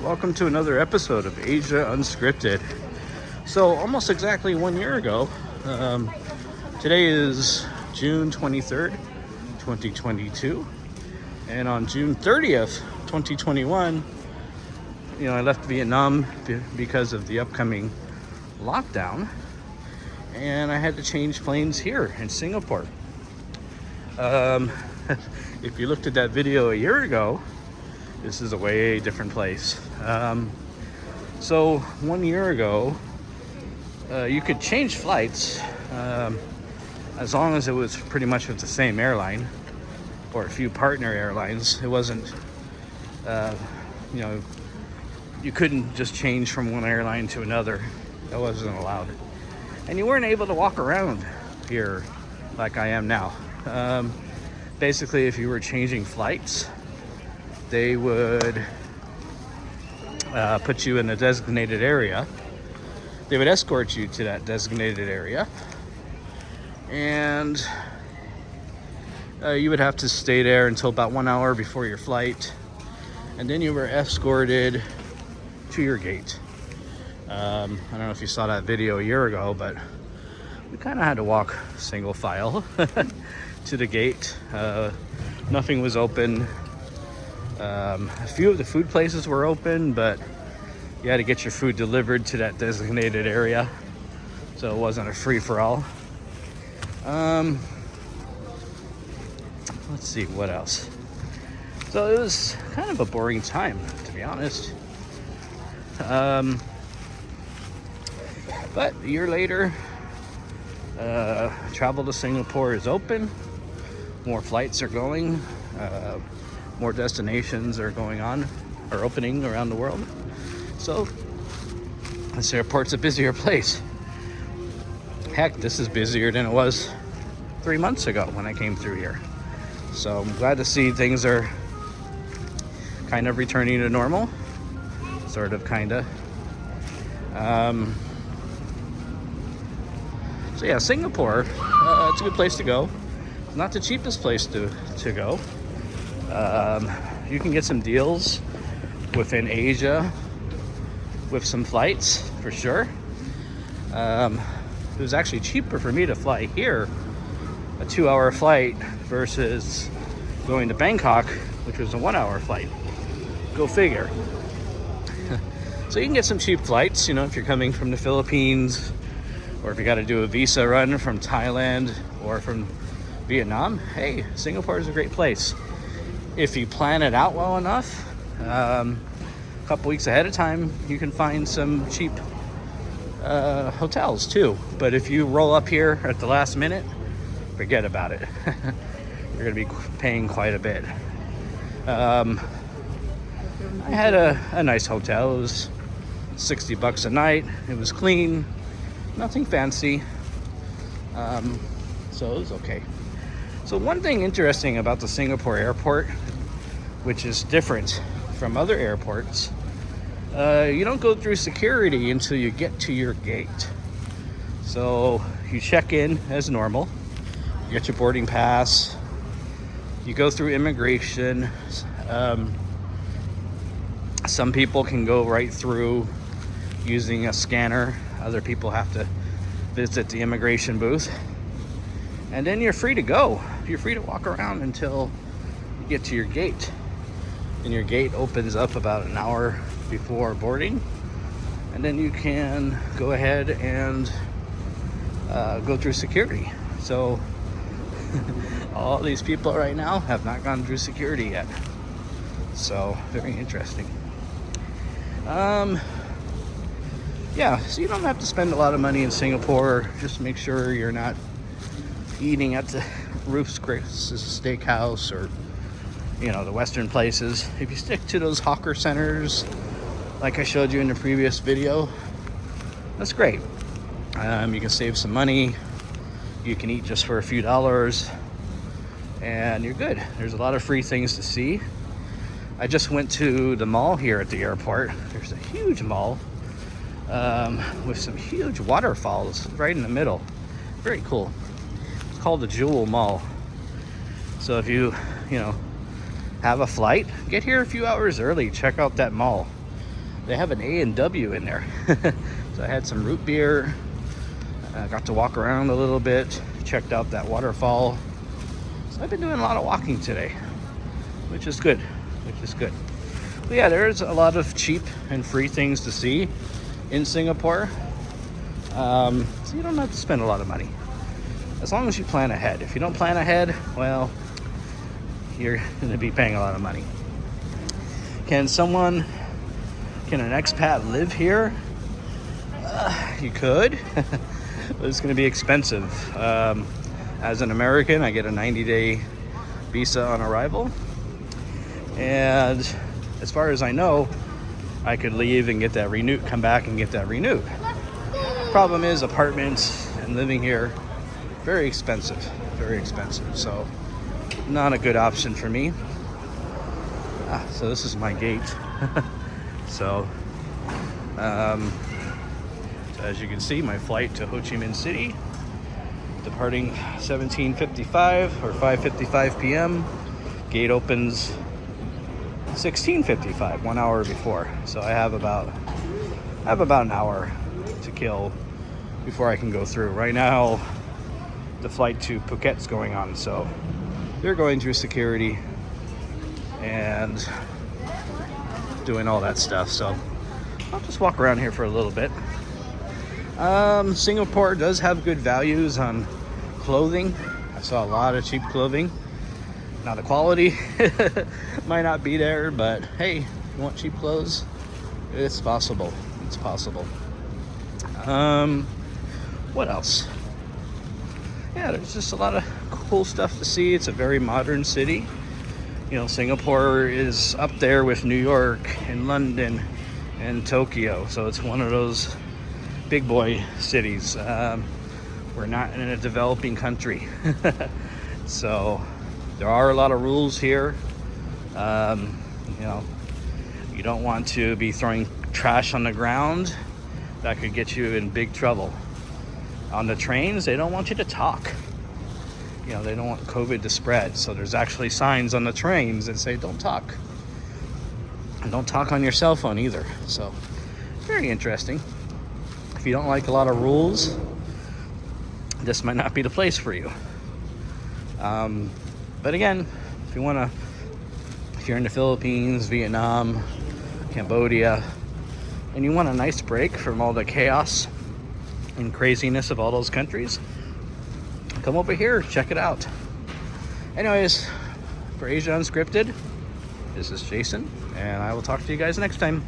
Welcome to another episode of Asia Unscripted. So almost exactly 1 year ago, today is June 23rd, 2022, and on June 30th, 2021, I left Vietnam because of the upcoming lockdown, and I had to change planes here in Singapore. If you looked at that video a year ago, this is a way different place. So 1 year ago, you could change flights as long as it was pretty much with the same airline or a few partner airlines. It wasn't, you couldn't just change from one airline to another. That wasn't allowed. And you weren't able to walk around here like I am now. Basically, if you were changing flights, they would put you in a designated area. They would escort you to that designated area, and you would have to stay there until about 1 hour before your flight, and then you were escorted to your gate. I don't know if you saw that video a year ago, but we kind of had to walk single file to the gate. Nothing was open. A few of the food places were open, but you had to get your food delivered to that designated area, so it wasn't a free-for-all. Let's see what else. So it was kind of a boring time, to be honest. But a year later, travel to Singapore is open. More flights are going. More destinations are opening around the world. So this airport's a busier place. Heck, this is busier than it was 3 months ago when I came through here. So I'm glad to see things are kind of returning to normal. Sort of, kinda. So yeah, Singapore, it's a good place to go. It's not the cheapest place to go. You can get some deals within Asia with some flights, for sure. It was actually cheaper for me to fly here, a 2-hour flight, versus going to Bangkok, which was a 1-hour flight. Go figure. So you can get some cheap flights, if you're coming from the Philippines, or if you got to do a visa run from Thailand or from Vietnam. Hey, Singapore is a great place. If you plan it out well enough, a couple weeks ahead of time, you can find some cheap hotels too. But if you roll up here at the last minute, forget about it. You're going to be paying quite a bit. I had a nice hotel. It was $60 a night. It was clean, nothing fancy. So it was okay. So one thing interesting about the Singapore airport, which is different from other airports, you don't go through security until you get to your gate. So you check in as normal, you get your boarding pass, you go through immigration. Some people can go right through using a scanner. Other people have to visit the immigration booth. And then you're free to go. You're free to walk around until you get to your gate. And your gate opens up about an hour before boarding. And then you can go ahead and go through security. So all these people right now have not gone through security yet. So very interesting. Yeah, so you don't have to spend a lot of money in Singapore. Just make sure you're not eating at the Ruth's Chris Steakhouse or the Western places. If you stick to those hawker centers like I showed you in the previous video, that's great. You can save some money. You can eat just for a few dollars and you're good. There's a lot of free things to see. I just went to the mall here at the airport. There's a huge mall with some huge waterfalls right in the middle. Very cool. It's called the Jewel Mall. So if you have a flight, get here a few hours early. Check out that mall. They have an A&W in there. So I had some root beer. I got to walk around a little bit, checked out that waterfall. So I've been doing a lot of walking today, which is good, But yeah, there's a lot of cheap and free things to see in Singapore. So you don't have to spend a lot of money, as long as you plan ahead. If you don't plan ahead, well, you're going to be paying a lot of money. Can an expat live here? You could, but it's going to be expensive. As an American, I get a 90-day visa on arrival. And as far as I know, I could leave and get that renewed, come back and get that renewed. Problem is, apartments and living here, very expensive. So not a good option for me. So this is my gate. So as you can see, my flight to Ho Chi Minh City, departing 17:55 or 5:55 p.m. Gate opens 16:55, 1 hour before. So I have about an hour to kill before I can go through. Right now, the flight to Phuket's going on, so they're going through security and doing all that stuff. So I'll just walk around here for a little bit. Singapore does have good values on clothing. I saw a lot of cheap clothing. Now the quality might not be there, but hey, if you want cheap clothes, it's possible. What else? Yeah, there's just a lot of cool stuff to see. It's a very modern city. You know, Singapore is up there with New York and London and Tokyo, so it's one of those big boy cities. We're not in a developing country. So there are a lot of rules here. You know, you don't want to be throwing trash on the ground. That could get you in big trouble. On the trains, they don't want you to talk. You know, they don't want COVID to spread. So there's actually signs on the trains that say don't talk. And don't talk on your cell phone either. So very interesting. If you don't like a lot of rules, this might not be the place for you. But again, if you're in the Philippines, Vietnam, Cambodia, and you want a nice break from all the chaos and craziness of all those countries, come over here, check it out. Anyways, for Asia Unscripted, this is Jason, and I will talk to you guys next time.